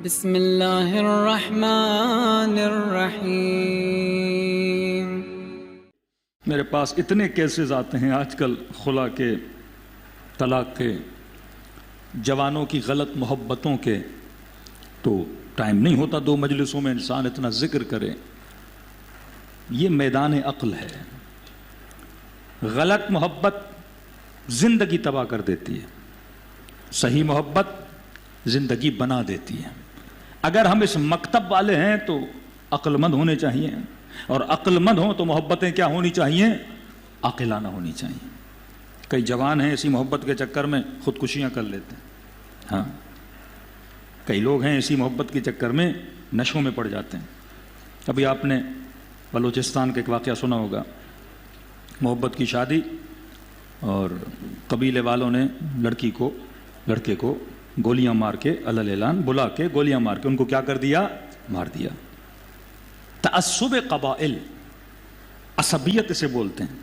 بسم اللہ الرحمن الرحیم۔ میرے پاس اتنے کیسز آتے ہیں آج کل خلا کے، طلاق کے، جوانوں کی غلط محبتوں کے، تو ٹائم نہیں ہوتا دو مجلسوں میں انسان اتنا ذکر کرے۔ یہ میدان عقل ہے۔ غلط محبت زندگی تباہ کر دیتی ہے، صحیح محبت زندگی بنا دیتی ہے۔ اگر ہم اس مکتب والے ہیں تو عقل مند ہونے چاہیے، اور عقل مند ہوں تو محبتیں کیا ہونی چاہیے؟ عاقلانہ ہونی چاہیے۔ کئی جوان ہیں اسی محبت کے چکر میں خودکشیاں کر لیتے ہیں۔ ہاں، کئی لوگ ہیں اسی محبت کے چکر میں نشوں میں پڑ جاتے ہیں۔ ابھی آپ نے بلوچستان کا ایک واقعہ سنا ہوگا، محبت کی شادی، اور قبیلے والوں نے لڑکے کو گولیاں مار کے علل اعلان بلا کے گولیاں مار کے ان کو کیا کر دیا؟ مار دیا۔ تعصب قبائل، عصبیت اسے بولتے ہیں،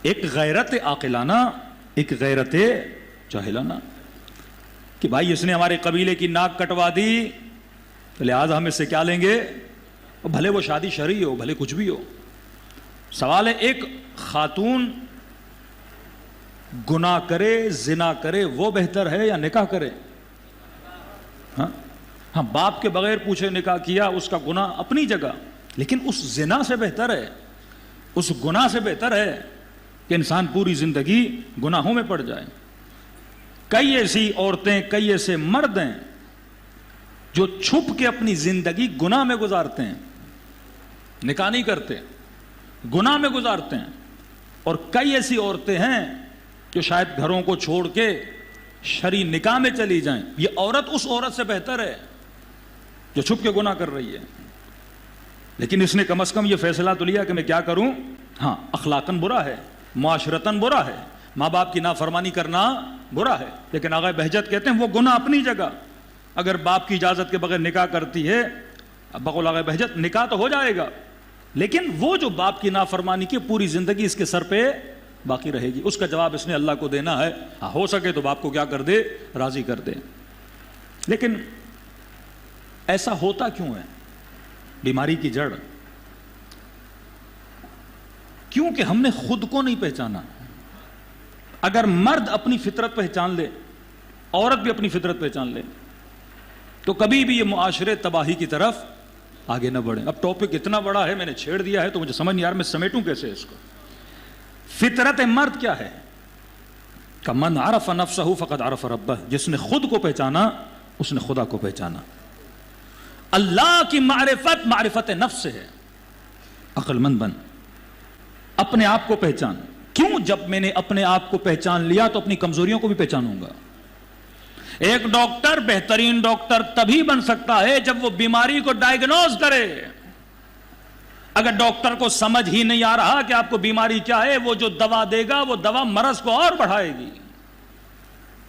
ایک غیرت عاقلانہ، ایک غیرت جاہلانہ، کہ بھائی اس نے ہمارے قبیلے کی ناک کٹوا دی تو لہٰذا ہم اس سے کیا لیں گے؟ بھلے وہ شادی شرعی ہو، بھلے کچھ بھی ہو۔ سوال ہے ایک خاتون گناہ کرے، زنا کرے، وہ بہتر ہے یا نکاح کرے؟ ہاں، باپ کے بغیر پوچھے نکاح کیا، اس کا گناہ اپنی جگہ، لیکن اس زنا سے بہتر ہے، اس گناہ سے بہتر ہے کہ انسان پوری زندگی گناہوں میں پڑ جائے۔ کئی ایسی عورتیں، کئی ایسے مرد ہیں جو چھپ کے اپنی زندگی گناہ میں گزارتے ہیں، نکاح نہیں کرتے، گناہ میں گزارتے ہیں۔ اور کئی ایسی عورتیں ہیں جو شاید گھروں کو چھوڑ کے شرعی نکاح میں چلی جائیں۔ یہ عورت اس عورت سے بہتر ہے جو چھپ کے گناہ کر رہی ہے، لیکن اس نے کم از کم یہ فیصلہ تو لیا کہ میں کیا کروں۔ ہاں، اخلاقاً برا ہے، معاشرتاً برا ہے، ماں باپ کی نافرمانی کرنا برا ہے، لیکن آغا بہجت کہتے ہیں وہ گناہ اپنی جگہ۔ اگر باپ کی اجازت کے بغیر نکاح کرتی ہے، بقول آغا بہجت نکاح تو ہو جائے گا، لیکن وہ جو باپ کی نافرمانی کی پوری زندگی اس کے سر پہ باقی رہے گی۔ اس کا جواب اس نے اللہ کو دینا ہے۔ ہو سکے تو باپ کو کیا کر دے؟ راضی کر دے۔ لیکن ایسا ہوتا کیوں ہے؟ بیماری کی جڑ کیونکہ ہم نے خود کو نہیں پہچانا۔ اگر مرد اپنی فطرت پہچان لے، عورت بھی اپنی فطرت پہچان لے، تو کبھی بھی یہ معاشرے تباہی کی طرف آگے نہ بڑھیں۔ اب ٹاپک اتنا بڑا ہے، میں نے چھیڑ دیا ہے تو مجھے سمجھ نہیں آ رہا میں سمیٹوں کیسے اس کو۔ فطرت مرد کیا ہے؟ کہ من عرف نفسہ فقد عرف ربہ، جس نے خود کو پہچانا اس نے خدا کو پہچانا۔ اللہ کی معرفت معرفت نفس سے ہے۔ عقل مند بن، اپنے آپ کو پہچان۔ کیوں؟ جب میں نے اپنے آپ کو پہچان لیا تو اپنی کمزوریوں کو بھی پہچانوں گا۔ ایک ڈاکٹر بہترین ڈاکٹر تبھی بن سکتا ہے جب وہ بیماری کو ڈائیگنوز کرے۔ اگر ڈاکٹر کو سمجھ ہی نہیں آ رہا کہ آپ کو بیماری کیا ہے، وہ جو دوا دے گا وہ دوا مرض کو اور بڑھائے گی۔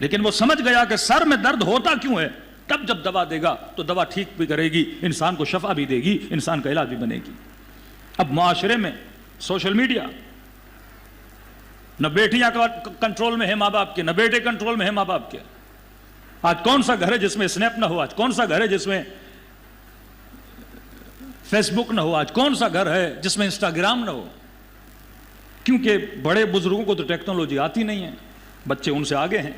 لیکن وہ سمجھ گیا کہ سر میں درد ہوتا کیوں ہے، تب جب دوا دے گا تو دوا ٹھیک بھی کرے گی، انسان کو شفا بھی دے گی، انسان کا علاج بھی بنے گی۔ اب معاشرے میں سوشل میڈیا، نہ بیٹیاں کنٹرول میں ہے ماں باپ کے، نہ بیٹے کنٹرول میں ہے ماں باپ کے۔ آج کون سا گھر ہے جس میں اسنیپ نہ ہو؟ آج کون سا گھر ہے جس میں فیس بک نہ ہو؟ آج کون سا گھر ہے جس میں انسٹاگرام نہ ہو؟ کیونکہ بڑے بزرگوں کو تو ٹیکنالوجی آتی نہیں ہے، بچے ان سے آگے ہیں۔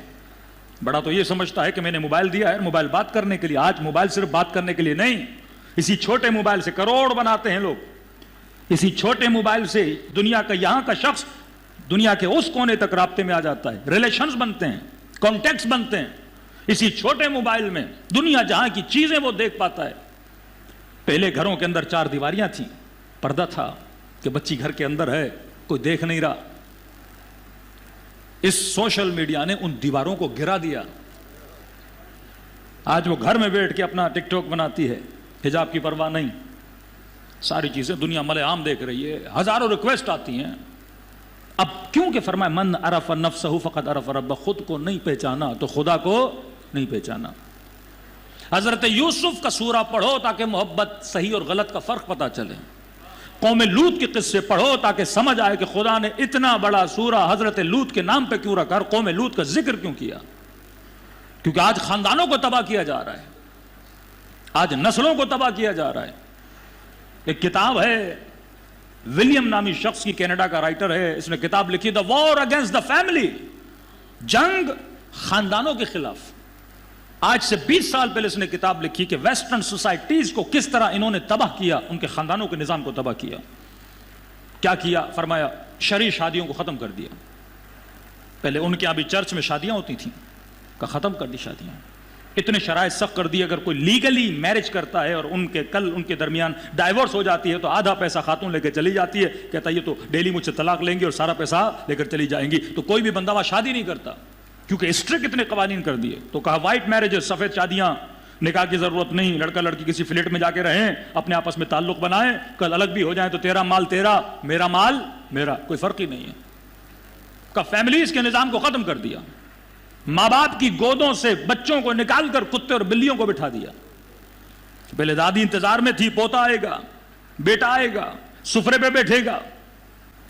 بڑا تو یہ سمجھتا ہے کہ میں نے موبائل دیا ہے موبائل بات کرنے کے لیے۔ آج موبائل صرف بات کرنے کے لیے نہیں، اسی چھوٹے موبائل سے کروڑ بناتے ہیں لوگ۔ اسی چھوٹے موبائل سے دنیا کا یہاں کا شخص دنیا کے اس کونے تک رابطے میں آ جاتا ہے، ریلیشنز بنتے ہیں، کانٹیکٹس بنتے ہیں۔ اسی چھوٹے موبائل میں دنیا جہاں کی چیزیں وہ دیکھ پاتا ہے۔ پہلے گھروں کے اندر 4 دیواریاں تھیں، پردہ تھا کہ بچی گھر کے اندر ہے، کوئی دیکھ نہیں رہا۔ اس سوشل میڈیا نے ان دیواروں کو گرا دیا۔ آج وہ گھر میں بیٹھ کے اپنا ٹک ٹاک بناتی ہے، حجاب کی پرواہ نہیں، ساری چیزیں دنیا ملے عام دیکھ رہی ہے، ہزاروں ریکویسٹ آتی ہیں۔ اب کیونکہ فرمایا من عرف نفسہ فقد عرف ربہ، خود کو نہیں پہچانا تو خدا کو نہیں پہچانا۔ حضرت یوسف کا سورہ پڑھو تاکہ محبت صحیح اور غلط کا فرق پتہ چلے۔ قوم لوط کے قصے پڑھو تاکہ سمجھ آئے کہ خدا نے اتنا بڑا سورہ حضرت لوط کے نام پہ کیوں رکھا اور قوم لوط کا ذکر کیوں کیا۔ کیونکہ آج خاندانوں کو تباہ کیا جا رہا ہے۔ آج نسلوں کو تباہ کیا جا رہا ہے. ایک کتاب ہے, ولیم نامی شخص کی, کینیڈا کا رائٹر ہے, اس نے کتاب لکھی دا وار اگینسٹ دا فیملی, جنگ خاندانوں کے خلاف. آج سے 20 سال پہلے اس نے کتاب لکھی کہ ویسٹرن سوسائٹیز کو کس طرح انہوں نے تباہ کیا, ان کے خاندانوں کے نظام کو تباہ کیا. کیا کیا؟ فرمایا شرعی شادیوں کو ختم کر دیا. پہلے ان کے یہاں بھی چرچ میں شادیاں ہوتی تھیں, کا ختم کر دی شادیاں. اتنے شرائط سخت کر دی, اگر کوئی لیگلی میرج کرتا ہے اور ان کے درمیان ڈائیورس ہو جاتی ہے تو آدھا پیسہ خاتون لے کے چلی جاتی ہے, کہتا ہے یہ تو ڈیلی مجھ سے طلاق لیں گی اور سارا پیسہ لے کر چلی جائیں گی. تو کوئی بھی بندہ وہاں شادی نہیں کرتا کیونکہ اسٹرکٹ اتنے قوانین کر دیے. تو کہا وائٹ میرجز, سفید شادیاں, نکاح کی ضرورت نہیں, لڑکا لڑکی کسی فلیٹ میں جا کے رہیں, اپنے آپس میں تعلق بنائیں, کل الگ بھی ہو جائیں تو تیرا مال تیرا, میرا مال میرا, کوئی فرق ہی نہیں ہے. کا فیملیز کے نظام کو ختم کر دیا. ماں باپ کی گودوں سے بچوں کو نکال کر کتے اور بلیوں کو بٹھا دیا. پہلے دادی انتظار میں تھی, پوتا آئے گا, بیٹا آئے گا, سفرے پہ بیٹھے گا.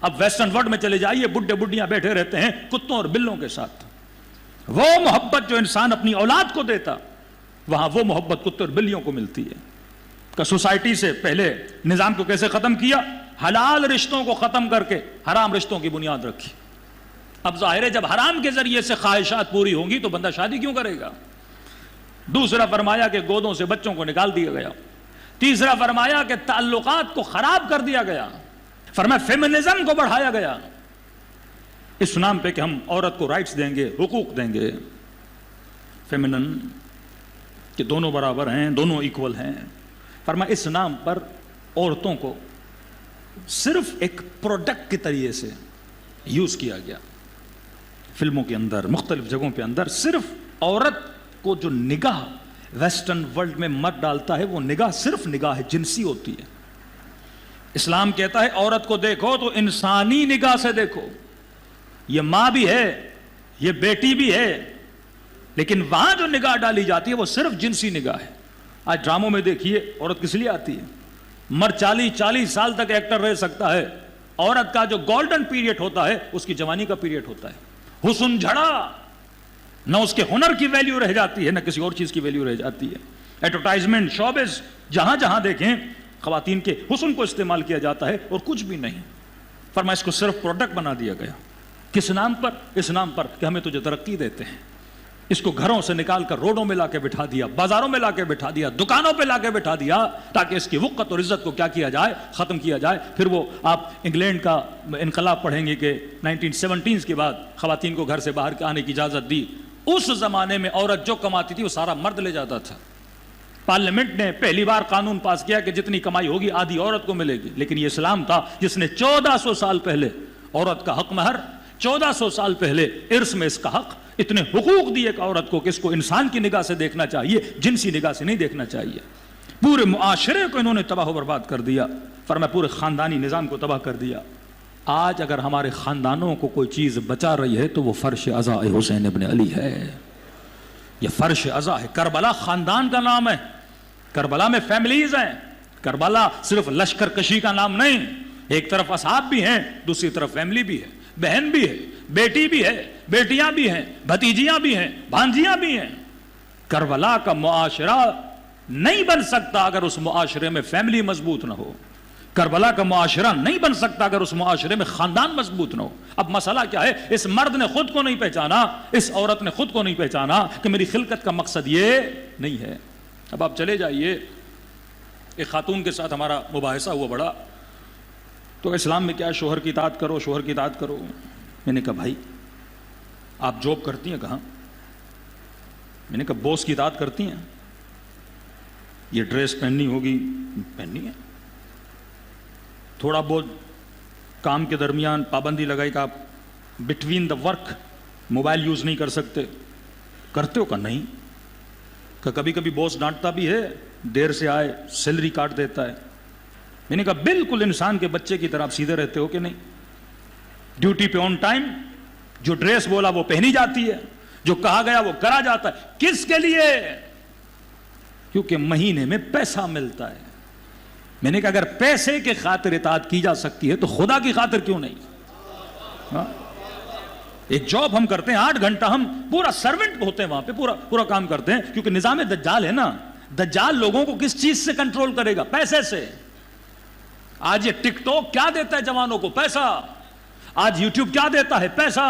اب ویسٹرن ورلڈ میں چلے جائیے, بڈھے بڈھیاں بیٹھے رہتے ہیں کتوں اور بلوں کے ساتھ. وہ محبت جو انسان اپنی اولاد کو دیتا, وہاں وہ محبت کتے اور بلیوں کو ملتی ہے. کہ سوسائٹی سے پہلے نظام کو کیسے ختم کیا؟ حلال رشتوں کو ختم کر کے حرام رشتوں کی بنیاد رکھی. اب ظاہر ہے جب حرام کے ذریعے سے خواہشات پوری ہوں گی تو بندہ شادی کیوں کرے گا؟ دوسرا فرمایا کہ گودوں سے بچوں کو نکال دیا گیا. تیسرا فرمایا کہ تعلقات کو خراب کر دیا گیا. فرمایا فیمنزم کو بڑھایا گیا اس نام پہ کہ ہم عورت کو رائٹس دیں گے, حقوق دیں گے. فیمنن کہ دونوں برابر ہیں, دونوں ایکول ہیں. فرمایا اس نام پر عورتوں کو صرف ایک پروڈکٹ کے طریقے سے یوز کیا گیا. فلموں کے اندر, مختلف جگہوں پہ اندر صرف عورت کو جو نگاہ ویسٹرن ورلڈ میں مرد ڈالتا ہے وہ نگاہ صرف نگاہ جنسی ہوتی ہے. اسلام کہتا ہے عورت کو دیکھو تو انسانی نگاہ سے دیکھو. یہ ماں بھی ہے, یہ بیٹی بھی ہے, لیکن وہاں جو نگاہ ڈالی جاتی ہے وہ صرف جنسی نگاہ ہے. آج ڈراموں میں دیکھیے عورت کس لیے آتی ہے؟ مرد 40 سال تک ایکٹر رہ سکتا ہے, عورت کا جو گولڈن پیریڈ ہوتا ہے اس کی جوانی کا پیریڈ ہوتا ہے. حسن جھڑا, نہ اس کے ہنر کی ویلیو رہ جاتی ہے نہ کسی اور چیز کی ویلیو رہ جاتی ہے. ایڈورٹائزمنٹ, شوبز, جہاں جہاں دیکھیں خواتین کے حسن کو استعمال کیا جاتا ہے اور کچھ بھی نہیں. فرمایا اس کو صرف پروڈکٹ بنا دیا گیا. کس نام پر؟ اس نام پر کہ ہمیں تجھے ترقی دیتے ہیں. اس کو گھروں سے نکال کر روڈوں میں لا کے بٹھا دیا, بازاروں میں لا کے بٹھا دیا, دکانوں پہ لا کے بٹھا دیا تاکہ اس کی وقت اور عزت کو کیا کیا جائے؟ ختم کیا جائے. پھر وہ آپ انگلینڈ کا انقلاب پڑھیں گے کہ 1970s کے بعد خواتین کو گھر سے باہر آنے کی اجازت دی. اس زمانے میں عورت جو کماتی تھی وہ سارا مرد لے جاتا تھا. پارلیمنٹ نے پہلی بار قانون پاس کیا کہ جتنی کمائی ہوگی آدھی عورت کو ملے گی. لیکن یہ اسلام تھا جس نے 1400 سال پہلے عورت کا حق مہر, 1400 سال پہلے ارث میں اس کا حق, اتنے حقوق دیے ایک عورت کو کہ اس کو انسان کی نگاہ سے دیکھنا چاہیے, جنسی نگاہ سے نہیں دیکھنا چاہیے. پورے معاشرے کو انہوں نے تباہ و برباد کر دیا. فرمایا پورے خاندانی نظام کو تباہ کر دیا. آج اگر ہمارے خاندانوں کو کوئی چیز بچا رہی ہے تو وہ فرش عزا حسین ابن علی ہے. یہ فرش عزا ہے. کربلا خاندان کا نام ہے, کربلا میں فیملیز ہیں. کربلا صرف لشکر کشی کا نام نہیں, ایک طرف اصحاب بھی ہیں, دوسری طرف فیملی بھی ہے, بہن بھی ہے, بیٹی بھی ہے, بیٹیاں بھی ہیں, بھتیجیاں بھی ہیں, بھانجیاں بھی ہیں. کربلا کا معاشرہ نہیں بن سکتا اگر اس معاشرے میں فیملی مضبوط نہ ہو. کربلا کا معاشرہ نہیں بن سکتا اگر اس معاشرے میں خاندان مضبوط نہ ہو. اب مسئلہ کیا ہے؟ اس مرد نے خود کو نہیں پہچانا, اس عورت نے خود کو نہیں پہچانا کہ میری خلقت کا مقصد یہ نہیں ہے. اب آپ چلے جائیے, ایک خاتون کے ساتھ ہمارا مباحثہ ہوا بڑا, تو اسلام میں کیا ہے؟ شوہر کی اطاعت کرو, شوہر کی اطاعت کرو. میں نے کہا بھائی آپ جاب کرتی ہیں کہاں؟ میں نے کہا باس کی اطاعت کرتی ہیں, یہ ڈریس پہننی ہوگی پہننی ہے. تھوڑا بہت کام کے درمیان پابندی لگائی کہ آپ between the work mobile use نہیں کر سکتے, کرتے ہو؟ کہ نہیں. کہ کبھی کبھی باس ڈانٹتا بھی ہے, دیر سے آئے سیلری کاٹ دیتا ہے. میں نے کہا بالکل انسان کے بچے کی طرح آپ سیدھے رہتے ہو کہ نہیں؟ ڈیوٹی پہ آن ٹائم, جو ڈریس بولا وہ پہنی جاتی ہے, جو کہا گیا وہ کرا جاتا ہے. کس کے لیے؟ کیونکہ مہینے میں پیسہ ملتا ہے. میں نے کہا اگر پیسے کے خاطر اطاعت کی جا سکتی ہے تو خدا کی خاطر کیوں نہیں؟ ہاں؟ ایک جاب ہم کرتے ہیں 8 گھنٹہ, ہم پورا سرونٹ ہوتے ہیں وہاں پہ, پورا کام کرتے ہیں, کیونکہ نظام دجال ہے نا. دجال لوگوں کو کس چیز سے کنٹرول کرے گا؟ پیسے سے. آج یہ ٹک ٹاک کیا دیتا ہے جوانوں کو؟ پیسہ. آج یوٹیوب کیا دیتا ہے؟ پیسہ.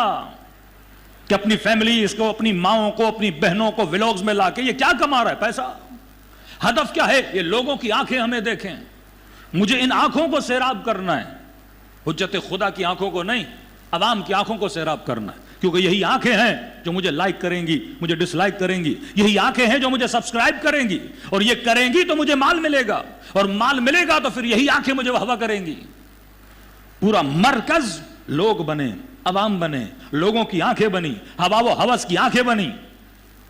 کہ اپنی فیملی اس کو، اپنی ماؤں کو، اپنی بہنوں کو ولاگز میں لا کے یہ کیا کما رہا ہے؟ پیسہ. ہدف کیا ہے؟ یہ لوگوں کی آنکھیں ہمیں دیکھیں. مجھے ان آنکھوں کو سیراب کرنا ہے، حجت خدا کی آنکھوں کو نہیں، عوام کی آنکھوں کو سیراب کرنا ہے. کیونکہ یہی آنکھیں ہیں جو مجھے لائک کریں گی، مجھے ڈس لائک کریں گی. یہی آنکھیں ہیں جو مجھے سبسکرائب کریں گی، اور یہ کریں گی تو مجھے مال ملے گا، اور مال ملے گا تو پھر یہی آنکھیں مجھے واہ واہ کریں گی. پورا مرکز لوگ بنے، عوام بنے، لوگوں کی آنکھیں بنی، ہوا و ہوس کی آنکھیں بنی.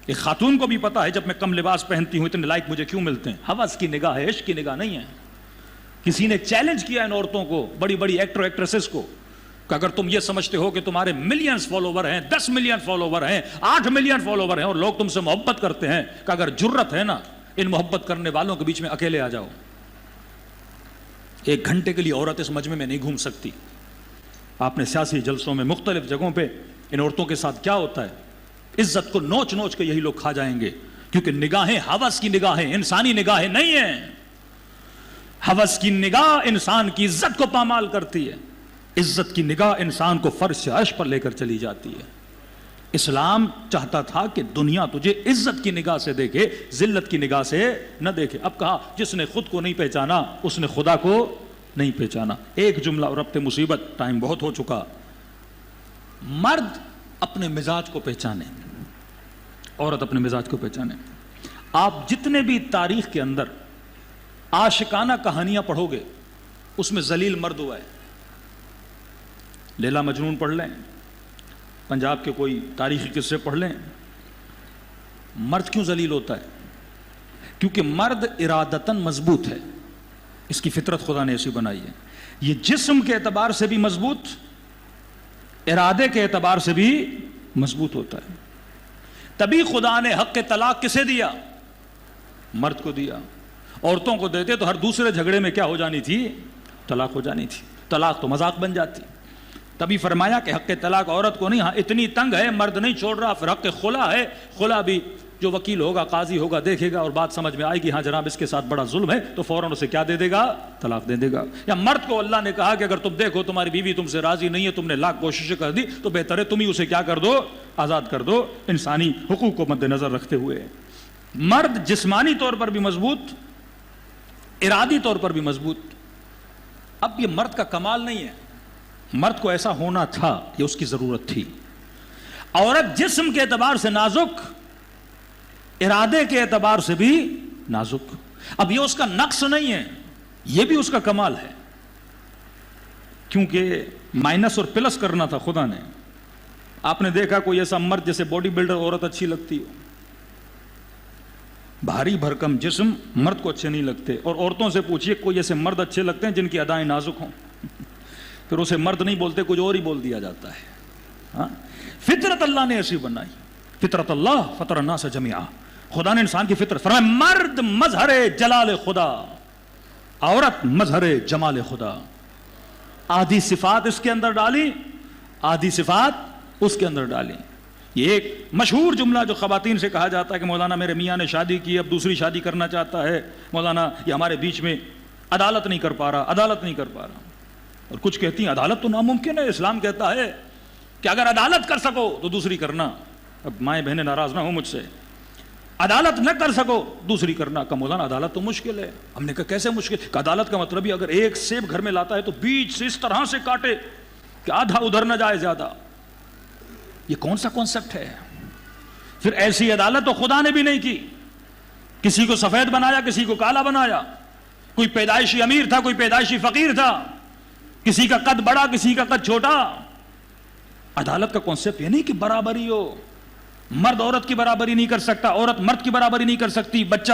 ایک خاتون کو بھی پتا ہے جب میں کم لباس پہنتی ہوں اتنے لائک مجھے کیوں ملتے ہیں. ہوس کی نگاہ ہے، عشق کی نگاہ نہیں ہے. کسی نے چیلنج کیا ان عورتوں کو، بڑی بڑی ایکٹر ایکٹریسز کو، کہ اگر تم یہ سمجھتے ہو کہ تمہارے ملینز فالوور ہیں، 10 ملین فالوور ہیں، 8 ملین فالوور ہیں، اور لوگ تم سے محبت کرتے ہیں، کہ اگر جرت ہے نا ان محبت کرنے والوں کے بیچ میں اکیلے آ جاؤ. 1 گھنٹے کے لیے عورت اس مجمع میں نہیں گھوم سکتی. آپ نے سیاسی جلسوں میں مختلف جگہوں پہ ان عورتوں کے ساتھ کیا ہوتا ہے؟ عزت کو نوچ نوچ کے یہی لوگ کھا جائیں گے. کیونکہ نگاہیں ہوس کی نگاہیں، انسانی نگاہیں نہیں ہیں. ہوس کی نگاہ انسان کی عزت کو پامال کرتی ہے، عزت کی نگاہ انسان کو فرش سے عرش پر لے کر چلی جاتی ہے. اسلام چاہتا تھا کہ دنیا تجھے عزت کی نگاہ سے دیکھے، ذلت کی نگاہ سے نہ دیکھے. اب کہا جس نے خود کو نہیں پہچانا اس نے خدا کو نہیں پہچانا. ایک جملہ اور ربط مصیبت، ٹائم بہت ہو چکا. مرد اپنے مزاج کو پہچانے، عورت اپنے مزاج کو پہچانے. آپ جتنے بھی تاریخ کے اندر عاشقانہ کہانیاں پڑھو گے اس میں ذلیل مرد ہوا ہے. لیلا مجنون پڑھ لیں، پنجاب کے کوئی تاریخی قصے پڑھ لیں. مرد کیوں ذلیل ہوتا ہے؟ کیونکہ مرد ارادتاً مضبوط ہے، اس کی فطرت خدا نے ایسی بنائی ہے. یہ جسم کے اعتبار سے بھی مضبوط، ارادے کے اعتبار سے بھی مضبوط ہوتا ہے. تبھی خدا نے حق طلاق کسے دیا؟ مرد کو دیا. عورتوں کو دیتے تو ہر دوسرے جھگڑے میں کیا ہو جانی تھی؟ طلاق ہو جانی تھی. طلاق تو مذاق بن جاتی. تبھی فرمایا کہ حق طلاق عورت کو نہیں. ہاں اتنی تنگ ہے مرد نہیں چھوڑ رہا، پھر حق خلا ہے. خلا بھی جو وکیل ہوگا، قاضی ہوگا، دیکھے گا اور بات سمجھ میں آئے گی ہاں جناب اس کے ساتھ بڑا ظلم ہے، تو فوراً اسے کیا دے دے گا؟ طلاق دے دے گا. یا مرد کو اللہ نے کہا کہ اگر تم دیکھو تمہاری بیوی تم سے راضی نہیں ہے، تم نے لاکھ کوششیں کر دی، تو بہتر ہے تم ہی اسے کیا کر دو؟ آزاد کر دو. انسانی حقوق کو مد نظر رکھتے ہوئے مرد جسمانی طور پر بھی مضبوط، ارادی طور پر بھی مضبوط. اب یہ مرد کا کمال نہیں ہے، مرد کو ایسا ہونا تھا، یہ اس کی ضرورت تھی. عورت جسم کے اعتبار سے نازک، ارادے کے اعتبار سے بھی نازک. اب یہ اس کا نقص نہیں ہے، یہ بھی اس کا کمال ہے. کیونکہ مائنس اور پلس کرنا تھا خدا نے. آپ نے دیکھا کوئی ایسا مرد جیسے باڈی بلڈر عورت اچھی لگتی ہو، بھاری بھرکم جسم مرد کو اچھے نہیں لگتے. اور عورتوں سے پوچھئے کوئی ایسے مرد اچھے لگتے ہیں جن کی ادائیں نازک ہوں؟ پھر اسے مرد نہیں بولتے، کچھ اور ہی بول دیا جاتا ہے. ہاں، فطرت اللہ نے ایسی بنائی. فطرت اللہ فطر الناس جميعا. خدا نے انسان کی فطرت فرمایا مرد مظہر جلال خدا، عورت مظہر جمال خدا. آدھی صفات اس کے اندر ڈالی، آدھی صفات اس کے اندر ڈالی. یہ ایک مشہور جملہ جو خواتین سے کہا جاتا ہے کہ مولانا میرے میاں نے شادی کی، اب دوسری شادی کرنا چاہتا ہے، مولانا یہ ہمارے بیچ میں عدالت نہیں کر پا رہا، عدالت نہیں کر پا رہا. اور کچھ کہتی ہیں عدالت تو ناممکن ہے، اسلام کہتا ہے کہ اگر عدالت کر سکو تو دوسری کرنا. اب مائیں بہنیں ناراض نہ ہوں مجھ سے، عدالت نہ کر سکو دوسری کرنا. کہ مولانا عدالت تو مشکل ہے. ہم نے کہا کیسے مشکل؟ کہ عدالت کا مطلب ہی اگر ایک سیب گھر میں لاتا ہے تو بیچ سے اس طرح سے کاٹے کہ آدھا ادھر نہ جائے زیادہ. یہ کون سا کانسیپٹ ہے؟ پھر ایسی عدالت تو خدا نے بھی نہیں کی. کسی کو سفید بنایا، کسی کو کالا بنایا. کوئی پیدائشی امیر تھا، کوئی پیدائشی فقیر تھا، کسی کا قد بڑا، کسی کا قد چھوٹا. عدالت کا کانسیپٹ یہ نہیں کہ برابری ہو. مرد عورت کی برابری نہیں کر سکتا، عورت مرد کی برابری نہیں کر سکتی، بچہ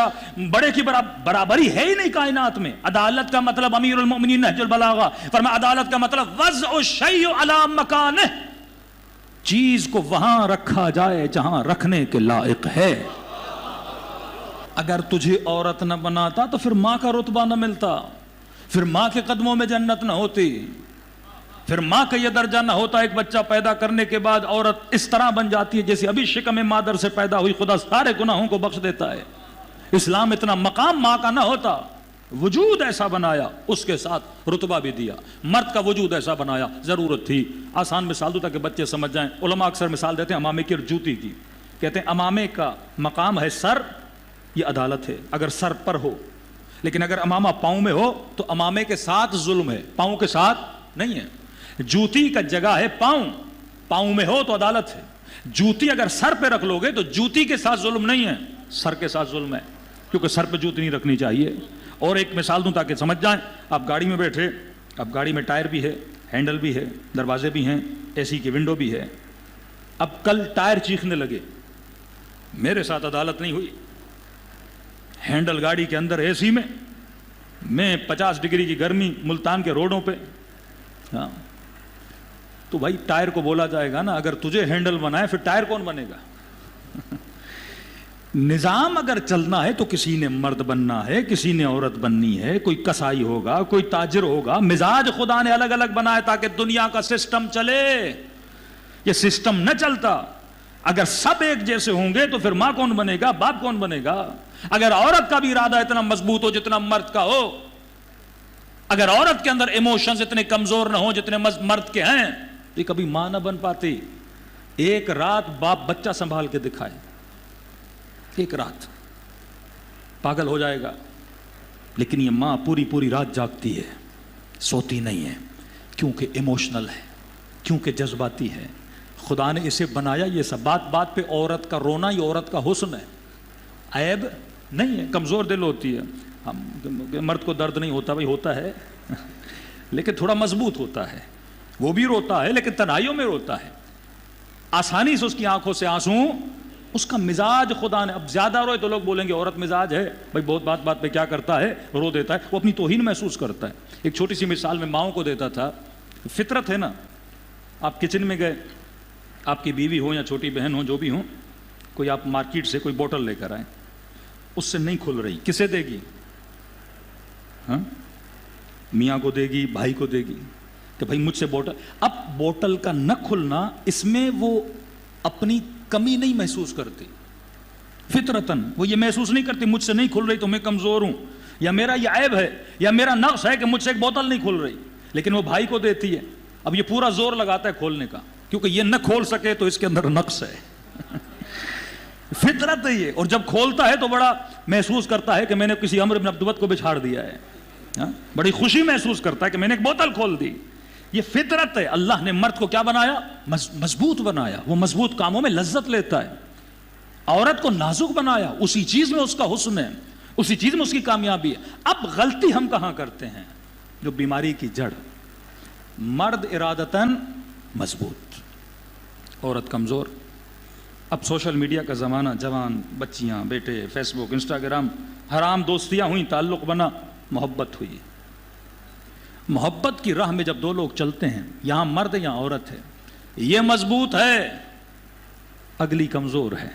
بڑے کی برابری ہے ہی نہیں کائنات میں. عدالت کا مطلب امیر المؤمنین نہج البلاغہ فرمایا عدالت کا مطلب وضع الشیء علی مکانہ، چیز کو وہاں رکھا جائے جہاں رکھنے کے لائق ہے. اگر تجھے عورت نہ بناتا تو پھر ماں کا رتبہ نہ ملتا، پھر ماں کے قدموں میں جنت نہ ہوتی، پھر ماں کا یہ درجہ نہ ہوتا. ایک بچہ پیدا کرنے کے بعد عورت اس طرح بن جاتی ہے جیسے ابھی شکم مادر سے پیدا ہوئی. خدا سارے گناہوں کو بخش دیتا ہے. اسلام اتنا مقام ماں کا نہ ہوتا، وجود ایسا بنایا، اس کے ساتھ رتبہ بھی دیا، مرد کا وجود ایسا بنایا، ضرورت تھی۔ آسان مثال دو تاکہ بچے سمجھ جائیں۔ علماء اکثر مثال دیتے ہیں امامے کی اور جوتی کی، کہتے ہیں امامے کا مقام ہے سر، یہ عدالت ہے اگر سر پر ہو، لیکن اگر امامہ پاؤں میں ہو تو امامے کے ساتھ ظلم ہے، پاؤں کے ساتھ نہیں ہے۔ جوتی کا جگہ ہے پاؤں، پاؤں میں ہو تو عدالت ہے۔ جوتی اگر سر پہ رکھ لو گے تو جوتی کے ساتھ ظلم نہیں ہے، سر کے ساتھ ظلم ہے، کیونکہ سر پہ جوتی نہیں رکھنی چاہیے۔ اور ایک مثال دوں تاکہ سمجھ جائیں۔ آپ گاڑی میں بیٹھے، اب گاڑی میں ٹائر بھی ہے، ہینڈل بھی ہے، دروازے بھی ہیں، اے سی کی ونڈو بھی ہے۔ اب کل ٹائر چیخنے لگے، میرے ساتھ عدالت نہیں ہوئی، ہینڈل گاڑی کے اندر اے سی میں 50 ڈگری کی گرمی ملتان کے روڈوں پہ، ہاں تو بھائی ٹائر کو بولا جائے گا نا اگر تجھے ہینڈل بنائے پھر ٹائر کون بنے گا؟ نظام اگر چلنا ہے تو کسی نے مرد بننا ہے، کسی نے عورت بننی ہے، کوئی کسائی ہوگا، کوئی تاجر ہوگا۔ مزاج خدا نے الگ الگ بنائے تاکہ دنیا کا سسٹم چلے۔ یہ سسٹم نہ چلتا، اگر سب ایک جیسے ہوں گے تو پھر ماں کون بنے گا، باپ کون بنے گا؟ اگر عورت کا بھی ارادہ اتنا مضبوط ہو جتنا مرد کا ہو، اگر عورت کے اندر ایموشنز اتنے کمزور نہ ہو جتنے مرد کے ہیں، تو یہ کبھی ماں نہ بن پاتی۔ ایک رات باپ بچہ سنبھال کے دکھائے، ایک رات پاگل ہو جائے گا، لیکن یہ ماں پوری رات جاگتی ہے، سوتی نہیں ہے، کیونکہ ایموشنل ہے، کیونکہ جذباتی ہے۔ خدا نے اسے بنایا، یہ سب بات پہ عورت کا رونا یہ عورت کا حسن ہے، عیب نہیں ہے۔ کمزور دل ہوتی ہے، مرد کو درد نہیں ہوتا، بھائی ہوتا ہے لیکن تھوڑا مضبوط ہوتا ہے، وہ بھی روتا ہے لیکن تنہائیوں میں روتا ہے، آسانی سے اس کی آنکھوں سے آنسو، اس کا مزاج خدا نے۔ اب زیادہ روئے تو لوگ بولیں گے عورت مزاج ہے، بھائی بہت بات پہ کیا کرتا ہے، رو دیتا ہے، وہ اپنی توہین محسوس کرتا ہے۔ ایک چھوٹی سی مثال میں ماؤں کو دیتا تھا، فطرت ہے نا، آپ کچن میں گئے، آپ کی بیوی ہو یا چھوٹی بہن ہو، جو بھی ہو، کوئی آپ مارکیٹ سے کوئی بوٹل لے کر آئیں، اس سے نہیں کھل رہی، کسے دے گی؟ ہاں میاں کو دے گی، بھائی کو دے گی کہ بھائی مجھ سے بوٹل۔ اب بوٹل کا نہ کھلنا، اس میں وہ اپنی کمی نہیں محسوس کرتی، فطرتاً وہ یہ محسوس نہیں کرتی مجھ سے نہیں کھل رہی تو میں کمزور ہوں، یا میرا یہ عیب ہے، یا میرا نقص ہے کہ مجھ سے ایک بوتل نہیں کھل رہی، لیکن وہ بھائی کو دیتی ہے۔ اب یہ پورا زور لگاتا ہے کھولنے کا، کیونکہ یہ نہ کھول سکے تو اس کے اندر نقص ہے، فطرت ہے یہ۔ اور جب کھولتا ہے تو بڑا محسوس کرتا ہے کہ میں نے کسی عمرو بن عبدوت کو بچھاڑ دیا ہے، بڑی خوشی محسوس کرتا ہے کہ میں نے ایک بوتل کھول دی۔ یہ فطرت ہے۔ اللہ نے مرد کو کیا بنایا؟ مضبوط بنایا، وہ مضبوط کاموں میں لذت لیتا ہے۔ عورت کو نازک بنایا، اسی چیز میں اس کا حسن ہے، اسی چیز میں اس کی کامیابی ہے۔ اب غلطی ہم کہاں کرتے ہیں؟ جو بیماری کی جڑ، مرد ارادتاً مضبوط، عورت کمزور۔ اب سوشل میڈیا کا زمانہ، جوان بچیاں بیٹے، فیس بک، انسٹاگرام، حرام دوستیاں ہوئیں، تعلق بنا، محبت ہوئی۔ محبت کی راہ میں جب دو لوگ چلتے ہیں، یہاں مرد یا عورت ہے، یہ مضبوط ہے، اگلی کمزور ہے۔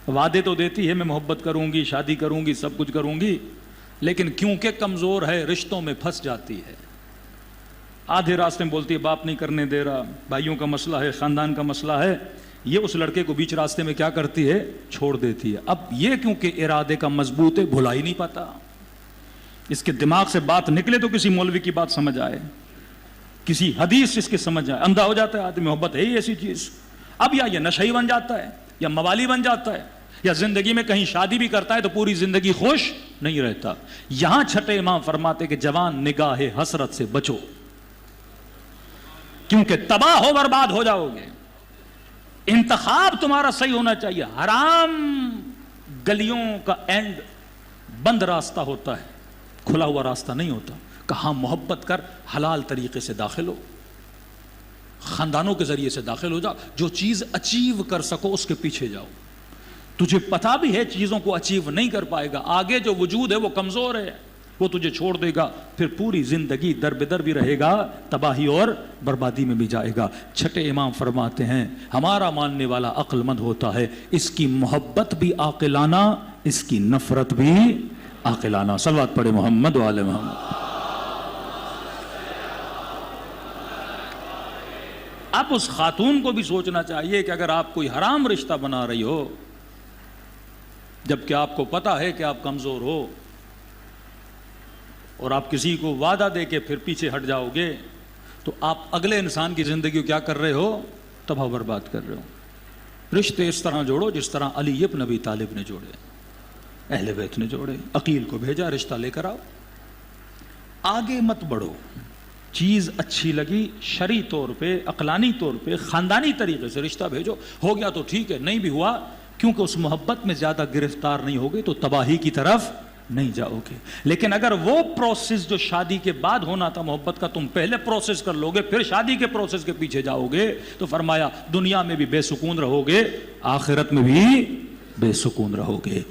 وعدے تو دیتی ہے میں محبت کروں گی، شادی کروں گی، سب کچھ کروں گی، لیکن کیونکہ کمزور ہے رشتوں میں پھنس جاتی ہے۔ آدھے راستے میں بولتی ہے باپ نہیں کرنے دے رہا، بھائیوں کا مسئلہ ہے، خاندان کا مسئلہ ہے، یہ اس لڑکے کو بیچ راستے میں کیا کرتی ہے؟ چھوڑ دیتی ہے۔ اب یہ کیونکہ ارادے کا مضبوط ہے، بھلا ہی نہیں پاتا، اس کے دماغ سے بات نکلے تو کسی مولوی کی بات سمجھ آئے، کسی حدیث اس کے سمجھ آئے، اندھا ہو جاتا ہے آدمی، محبت ہے ہی ایسی چیز۔ اب یا یہ نشئی بن جاتا ہے، یا موالی بن جاتا ہے، یا زندگی میں کہیں شادی بھی کرتا ہے تو پوری زندگی خوش نہیں رہتا۔ یہاں چھٹے امام فرماتے کہ جوان نگاہ حسرت سے بچو، کیونکہ تباہ ہو برباد ہو جاؤ گے۔ انتخاب تمہارا صحیح ہونا چاہیے۔ حرام گلیوں کا اینڈ بند راستہ ہوتا ہے، کھلا ہوا راستہ نہیں ہوتا۔ کہاں محبت کر، حلال طریقے سے داخل ہو، خاندانوں کے ذریعے سے داخل ہو جاؤ، جو چیز اچیو کر سکو اس کے پیچھے جاؤ۔ تجھے پتا بھی ہے چیزوں کو اچیو نہیں کر پائے گا، آگے جو وجود ہے وہ کمزور ہے، وہ تجھے چھوڑ دے گا، پھر پوری زندگی در بدر بھی رہے گا، تباہی اور بربادی میں بھی جائے گا۔ چھٹے امام فرماتے ہیں ہمارا ماننے والا عقل مند ہوتا ہے، اس کی محبت بھی عاقلانہ، اس کی نفرت بھی عاقلانہ۔ صلوات پڑھے محمد و آل محمد۔ اب اس خاتون کو بھی سوچنا چاہیے کہ اگر آپ کوئی حرام رشتہ بنا رہی ہو جبکہ آپ کو پتا ہے کہ آپ کمزور ہو اور آپ کسی کو وعدہ دے کے پھر پیچھے ہٹ جاؤ گے تو آپ اگلے انسان کی زندگی کو کیا کر رہے ہو؟ تباہ برباد کر رہے ہو۔ رشتے اس طرح جوڑو جس طرح علی ابن ابی طالب نے جوڑے، اہل بیت نے جوڑے، عقیل کو بھیجا رشتہ لے کر آؤ، آگے مت بڑھو، چیز اچھی لگی شرعی طور پہ، عقلانی طور پہ، خاندانی طریقے سے رشتہ بھیجو، ہو گیا تو ٹھیک ہے، نہیں بھی ہوا کیونکہ اس محبت میں زیادہ گرفتار نہیں ہوگے تو تباہی کی طرف نہیں جاؤ گے۔ لیکن اگر وہ پروسیس جو شادی کے بعد ہونا تھا محبت کا تم پہلے پروسیس کر لو گے پھر شادی کے پروسیس کے پیچھے جاؤ گے تو فرمایا دنیا میں بھی بے سکون رہو گے، آخرت میں بھی بے سکون رہو گے۔